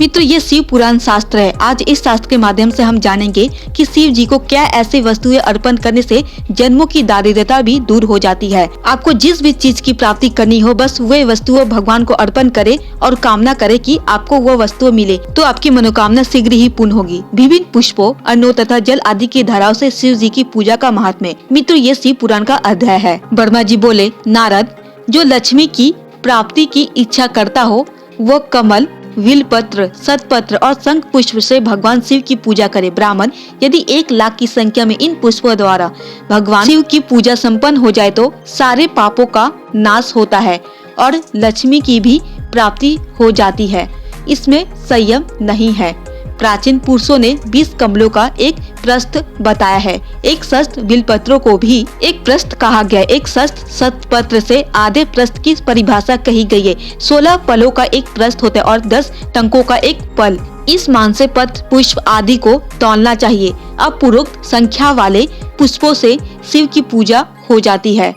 मित्रों, ये शिव पुराण शास्त्र है। आज इस शास्त्र के माध्यम से हम जानेंगे कि शिव जी को क्या ऐसी वस्तुएं अर्पण करने से जन्मों की दारिद्रता भी दूर हो जाती है। आपको जिस भी चीज की प्राप्ति करनी हो, बस वे वस्तुएं भगवान को अर्पण करे और कामना करे कि आपको वो वस्तु मिले, तो आपकी मनोकामना शीघ्र ही पूर्ण होगी। विभिन्न पुष्पों, अन्नों तथा जल आदि की धाराओं से शिव जी की पूजा का महात्म्य। मित्रों, ये शिव पुराण का अध्याय है। ब्रह्मा जी बोले, नारद, जो लक्ष्मी की प्राप्ति की इच्छा करता हो वो कमल, विलपत्र, सतपत्र और शंख पुष्प से भगवान शिव की पूजा करे। ब्राह्मण, यदि 1,00,000 की संख्या में इन पुष्पों द्वारा भगवान शिव की पूजा संपन्न हो जाए तो सारे पापों का नाश होता है और लक्ष्मी की भी प्राप्ति हो जाती है। इसमें संयम नहीं है। प्राचीन पुरुषों ने 20 कमलों का एक प्रस्थ बताया है। एक शस्त्र बिलपत्रों को भी एक प्रस्थ कहा गया। एक शस्त्र सतपत्र से आधे प्रस्थ की परिभाषा कही गई है। 16 पलों का एक प्रस्थ होता है और 10 टंकों का एक पल। इस मान से पत्र, पुष्प आदि को तौलना चाहिए। अपूर्वोक्त संख्या वाले पुष्पों से शिव की पूजा हो जाती है।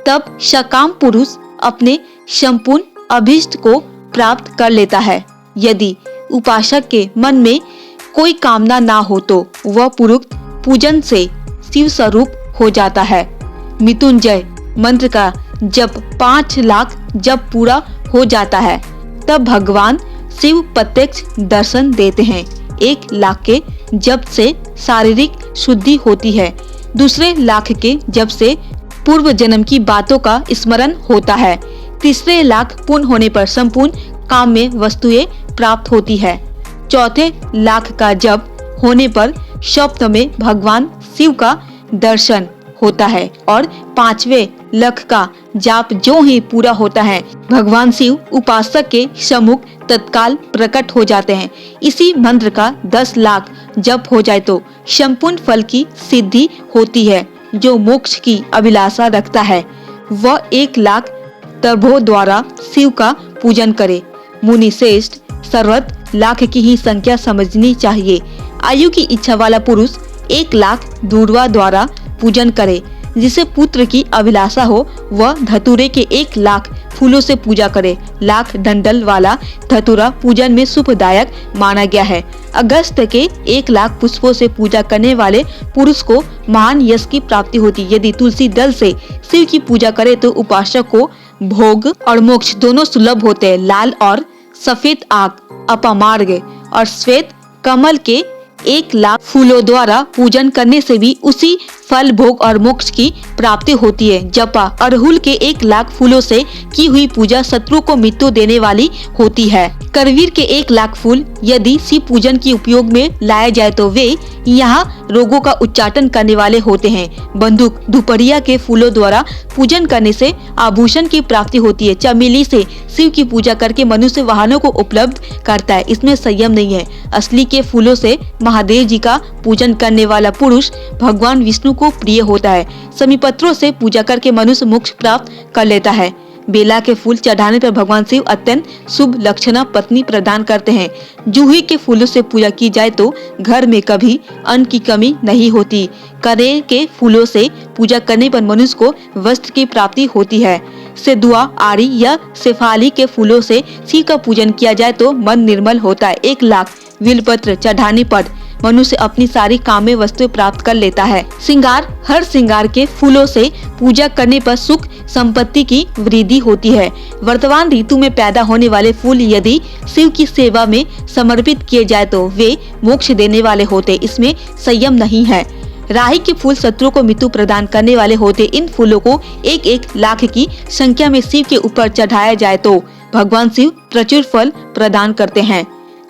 तब सकाम पुरुष अपने संपूर्ण अभीष्ट को प्राप्त कर लेता है। यदि उपासक के मन में कोई कामना ना हो तो वह पूर्वोक्त पूजन से शिव स्वरूप हो जाता है। मृत्युंजय मंत्र का जब 5,00,000 जब पूरा हो जाता है तब भगवान शिव प्रत्यक्ष दर्शन देते हैं। 1,00,000 के जप से शारीरिक शुद्धि होती है। दूसरे लाख के जप से पूर्व जन्म की बातों का स्मरण होता है। तीसरे लाख पूर्ण होने पर संपूर्ण काम में वस्तुएं प्राप्त होती है। चौथे लाख का जप होने पर स्वप्न में भगवान शिव का दर्शन होता है और 5वें लाख का जाप जो ही पूरा होता है भगवान शिव उपासक के सम्मुख तत्काल प्रकट हो जाते हैं। इसी मंत्र का 10,00,000 जप हो जाए तो संपूर्ण फल की सिद्धि होती है। जो मोक्ष की अभिलाषा रखता है वह 1,00,000 तर्भों द्वारा शिव का पूजन करे। मुनि श्रेष्ठ, सर्वत्र लाख की ही संख्या समझनी चाहिए। आयु की इच्छा वाला पुरुष 1,00,000 दूर्वा द्वारा पूजन करे। जिसे पुत्र की अभिलाषा हो वह धतूरे के 1,00,000 फूलों से पूजा करे। लाख डंडल वाला धतूरा पूजन में शुभदायक माना गया है। अगस्त के 1,00,000 पुष्पों से पूजा करने वाले पुरुष को महान यश की प्राप्ति होती। यदि तुलसी दल से शिव की पूजा करे तो उपासक को भोग और मोक्ष दोनों सुलभ होते हैं। लाल और सफेद आग, अपमार्ग और श्वेत कमल के 1,00,000 फूलों द्वारा पूजन करने से भी उसी फल, भोग और मोक्ष की प्राप्ति होती है। जपा अड़हुल के 1,00,000 फूलों से की हुई पूजा शत्रु को मृत्यु देने वाली होती है। करवीर के 1,00,000 फूल यदि शिव पूजन के उपयोग में लाए जाए तो वे यहाँ रोगों का उच्चाटन करने वाले होते हैं। बंदूक धुपड़िया के फूलों द्वारा पूजन करने से आभूषण की प्राप्ति होती है। चमेली से शिव की पूजा करके मनुष्य वाहनों को उपलब्ध करता है। इसमें संयम नहीं है। असली के फूलों से महादेव जी का पूजन करने वाला पुरुष भगवान विष्णु को प्रिय होता है। समीपत्रों से पूजा करके मनुष्य मोक्ष प्राप्त कर लेता है। बेला के फूल चढ़ाने पर भगवान शिव अत्यंत शुभ लक्षणा पत्नी प्रदान करते हैं। जूही के फूलों से पूजा की जाए तो घर में कभी अन्न की कमी नहीं होती। कनेर के फूलों से पूजा करने पर मनुष्य को वस्त्र की प्राप्ति होती है। सेदुआ, आरी या शेफाली के फूलों से शिव का पूजन किया जाए तो मन निर्मल होता है। 1,00,000 विलपत्र चढ़ाने पर मनुष्य अपनी सारी काम्य वस्तुएं प्राप्त कर लेता है। श्रृंगार, हर श्रृंगार के फूलों से पूजा करने पर सुख संपत्ति की वृद्धि होती है। वर्तमान ऋतु में पैदा होने वाले फूल यदि शिव की सेवा में समर्पित किए जाए तो वे मोक्ष देने वाले होते। इसमें संयम नहीं है। राही के फूल शत्रु को मृत्यु प्रदान करने वाले होते। इन फूलों को 1,00,000 की संख्या में शिव के ऊपर चढ़ाया जाए तो भगवान शिव प्रचुर फल प्रदान करते हैं।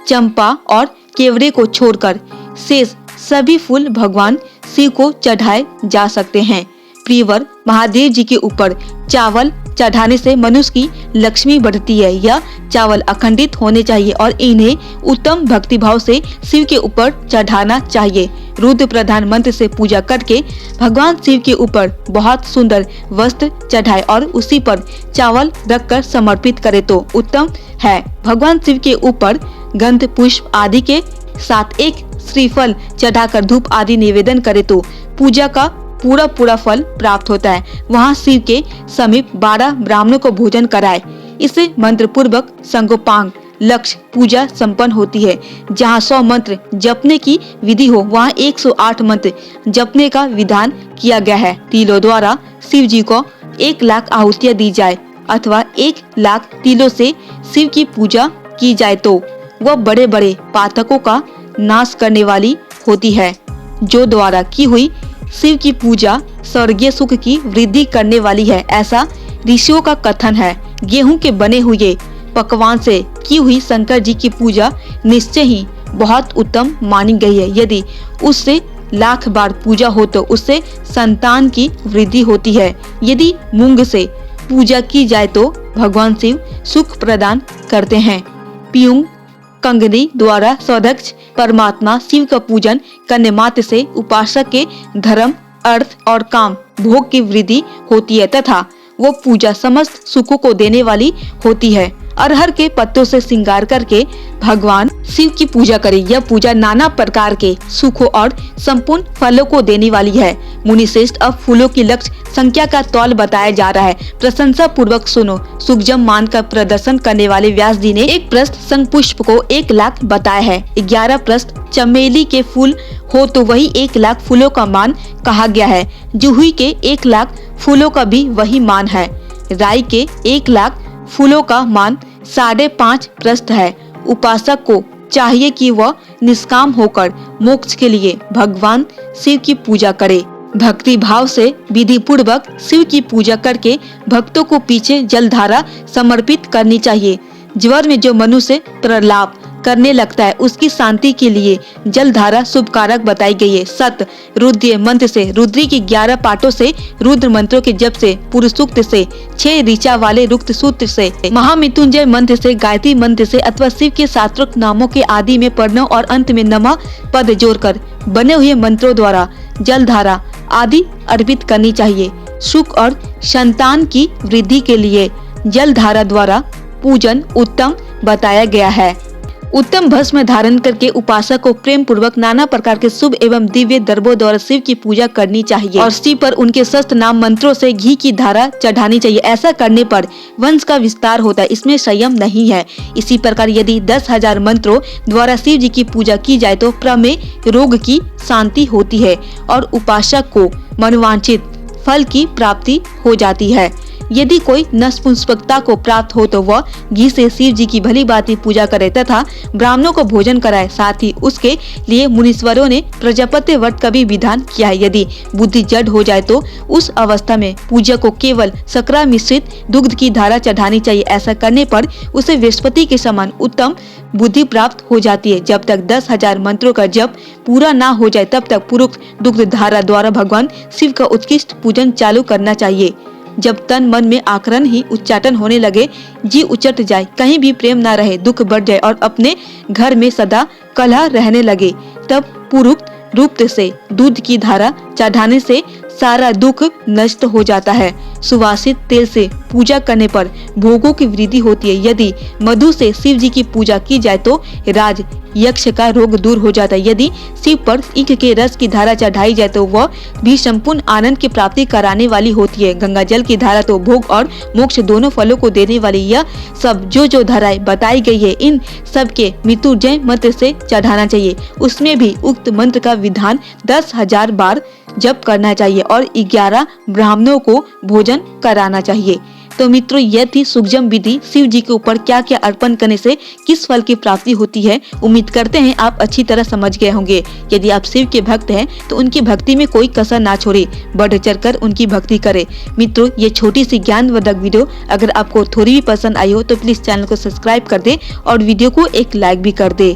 चंपा और केवड़े को छोड़कर शेष सभी फूल भगवान शिव को चढ़ाए जा सकते हैं। प्रियवर, महादेव जी के ऊपर चावल चढ़ाने से मनुष्य की लक्ष्मी बढ़ती है। यह चावल अखंडित होने चाहिए और इन्हें उत्तम भक्तिभाव से शिव के ऊपर चढ़ाना चाहिए। रुद्र प्रधान मंत्र से पूजा करके भगवान शिव के ऊपर बहुत सुंदर वस्त्र चढ़ाए और उसी पर चावल रखकर समर्पित करे तो उत्तम है। भगवान शिव के ऊपर गंध, पुष्प आदि के साथ एक श्रीफल चढ़ाकर धूप आदि निवेदन करे तो पूजा का पूरा फल प्राप्त होता है। वहाँ शिव के समीप 12 ब्राह्मणों को भोजन कराए। इसे मंत्र पूर्वक संगोपांग लक्ष्य पूजा संपन्न होती है। जहाँ 100 मंत्र जपने की विधि हो, वहाँ 108 मंत्र जपने का विधान किया गया है। तिलों द्वारा शिव जी को 1 लाख आहुतियाँ दी जाए अथवा 1 लाख तिलों से शिव की पूजा की जाए तो वह बड़े बड़े पातकों का नाश करने वाली होती है। जो द्वारा की हुई शिव की पूजा स्वर्गीय सुख की वृद्धि करने वाली है, ऐसा ऋषियों का कथन है। गेहूं के बने हुए पकवान से की हुई शंकर जी की पूजा निश्चय ही बहुत उत्तम मानी गई है। यदि उससे 1,00,000 बार पूजा हो तो उससे संतान की वृद्धि होती है। यदि मूंग से पूजा की जाए तो भगवान शिव सुख प्रदान करते हैं। पीयूंग कंगनी द्वारा स्वदक्ष परमात्मा शिव का पूजन करने मात्र से उपासक के धर्म, अर्थ और काम भोग की वृद्धि होती है तथा वो पूजा समस्त सुखों को देने वाली होती है। अरहर के पत्तों से श्रृंगार करके भगवान शिव की पूजा करें। यह पूजा नाना प्रकार के सुखों और संपूर्ण फलों को देने वाली है। मुनि श्रेष्ठ, अब फूलों की लक्ष्य संख्या का तौल बताया जा रहा है। प्रशंसा पूर्वक सुनो। सुखजम मान का प्रदर्शन करने वाले व्यास जी ने एक प्रस्थ संग पुष्प को 1 लाख बताया है। 11 प्रस्थ चमेली के फूल हो तो वही 1 लाख फूलों का मान कहा गया है। जूही के 1 लाख फूलों का भी वही मान है। राई के 1 लाख फूलों का मान 5.5 प्रस्थ है। उपासक को चाहिए कि वह निष्काम होकर मोक्ष के लिए भगवान शिव की पूजा करे। भक्ति भाव से विधि पूर्वक शिव की पूजा करके भक्तों को पीछे जलधारा समर्पित करनी चाहिए। ज्वर में जो मनुष्य प्रलाप करने लगता है उसकी शांति के लिए जलधारा शुभकारक बताई गई है। सत रुद्र मंत्र से रुद्री की 11 पाठों से, रुद्र मंत्रों के जप से, पुरुष सूक्त से, 6 ऋचा वाले रुक्त सूत्र से, महामृत्युंजय मंत्र से, गायत्री मंत्र से अथवा शिव के शास्त्रोक्त नामों के आदि में प्रणव और अंत में नमः पद जोड़कर बने हुए मंत्रों द्वारा जलधारा आदि अर्पित करनी चाहिए। सुख और संतान की वृद्धि के लिए जलधारा द्वारा पूजन उत्तम बताया गया है। उत्तम भस्म धारण करके उपासक को प्रेम पूर्वक नाना प्रकार के शुभ एवं दिव्य द्रव्यों द्वारा शिव की पूजा करनी चाहिए और शिव पर उनके शस्त्र नाम मंत्रों से घी की धारा चढ़ानी चाहिए। ऐसा करने पर वंश का विस्तार होता है, इसमें संयम नहीं है। इसी प्रकार यदि 10,000 मंत्रों द्वारा शिव जी की पूजा की जाए तो प्रमेय रोग की शांति होती है और उपासक को मनोवांछित फल की प्राप्ति हो जाती है। यदि कोई नपुंसकता को प्राप्त हो तो वह घी से शिव जी की भली भांति पूजा करे तथा ब्राह्मणों को भोजन कराए। साथ ही उसके लिए मुनीश्वरों ने प्रजापत्य व्रत का भी विधान किया है। यदि बुद्धि जड़ हो जाए तो उस अवस्था में पूजा को केवल सकरा मिश्रित दुग्ध की धारा चढ़ानी चाहिए। ऐसा करने पर उसे बृहस्पति के समान उत्तम बुद्धि प्राप्त हो जाती है। जब तक 10,000 मंत्रों का जप पूरा ना हो जाए तब तक पूर्वोक्त दुग्ध धारा द्वारा भगवान शिव का उत्कृष्ट पूजन चालू करना चाहिए। जब तन मन में आक्रण ही उच्चाटन होने लगे, जी उचट जाए, कहीं भी प्रेम ना रहे, दुख बढ़ जाए और अपने घर में सदा कलह रहने लगे, तब पूर्वोक्त रूप से दूध की धारा चढ़ाने से सारा दुख नष्ट हो जाता है। सुवासित तेल से पूजा करने पर भोगों की वृद्धि होती है। यदि मधु से शिव जी की पूजा की जाए तो राज यक्ष का रोग दूर हो जाता है। यदि शिव पर ईख के रस की धारा चढ़ाई जाए तो वह भी संपूर्ण आनंद की प्राप्ति कराने वाली होती है। गंगा जल की धारा तो भोग और मोक्ष दोनों फलों को देने वाली। यह सब जो धाराएं बताई गई है, इन सब के मृत्युंजय मंत्र से चढ़ाना चाहिए। उसमें भी उक्त मंत्र का विधान 10,000 बार जप करना चाहिए और 11 ब्राह्मणों को भोजन कराना चाहिए। तो मित्रों, यह थी सुखजम विधि। शिव जी के ऊपर क्या क्या अर्पण करने से किस फल की प्राप्ति होती है। उम्मीद करते हैं आप अच्छी तरह समझ गए होंगे। यदि आप शिव के भक्त हैं तो उनकी भक्ति में कोई कसर ना छोड़े, बढ़ चढ़कर उनकी भक्ति करें। मित्रों, ये छोटी सी ज्ञानवर्धक वीडियो अगर आपको थोड़ी भी पसंद आई हो तो प्लीज चैनल को सब्सक्राइब कर दे और वीडियो को एक लाइक भी कर दे।